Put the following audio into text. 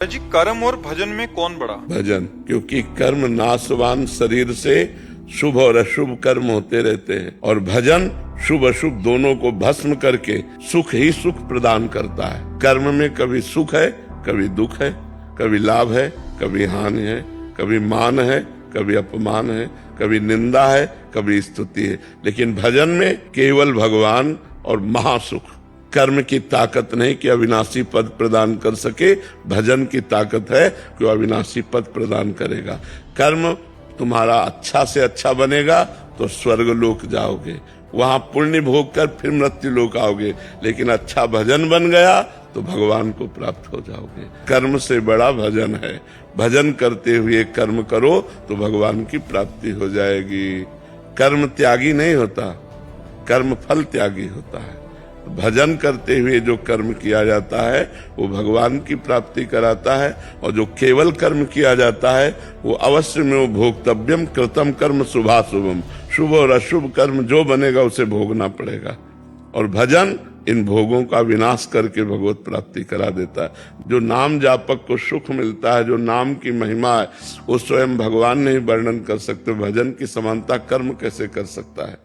जी, कर्म और भजन में कौन बड़ा? भजन, क्योंकि कर्म नाशवान शरीर से शुभ और अशुभ कर्म होते रहते हैं, और भजन शुभ अशुभ दोनों को भस्म करके सुख ही सुख प्रदान करता है। कर्म में कभी सुख है, कभी दुख है, कभी लाभ है, कभी हानि है, कभी मान है, कभी अपमान है, कभी निंदा है, कभी स्तुति है। लेकिन भजन में केवल भगवान और महासुख। कर्म की ताकत नहीं कि अविनाशी पद प्रदान कर सके, भजन की ताकत है कि वो अविनाशी पद प्रदान करेगा। कर्म तुम्हारा अच्छा से अच्छा बनेगा तो स्वर्ग लोक जाओगे, वहां पुण्य भोग कर फिर मृत्यु लोक आओगे। लेकिन अच्छा भजन बन गया तो भगवान को प्राप्त हो जाओगे। कर्म से बड़ा भजन है। भजन करते हुए कर्म करो तो भगवान की प्राप्ति हो जाएगी। कर्म त्यागी नहीं होता, कर्म फल त्यागी होता है। भजन करते हुए जो कर्म किया जाता है वो भगवान की प्राप्ति कराता है, और जो केवल कर्म किया जाता है वो अवश्य में वो भोक्तव्यम कृतम कर्म शुभाशुभम, शुभ और अशुभ कर्म जो बनेगा उसे भोगना पड़ेगा। और भजन इन भोगों का विनाश करके भगवत प्राप्ति करा देता है। जो नाम जापक को सुख मिलता है, जो नाम की महिमा है, वो स्वयं भगवान नहीं वर्णन कर सकते। भजन की समानता कर्म कैसे कर सकता है?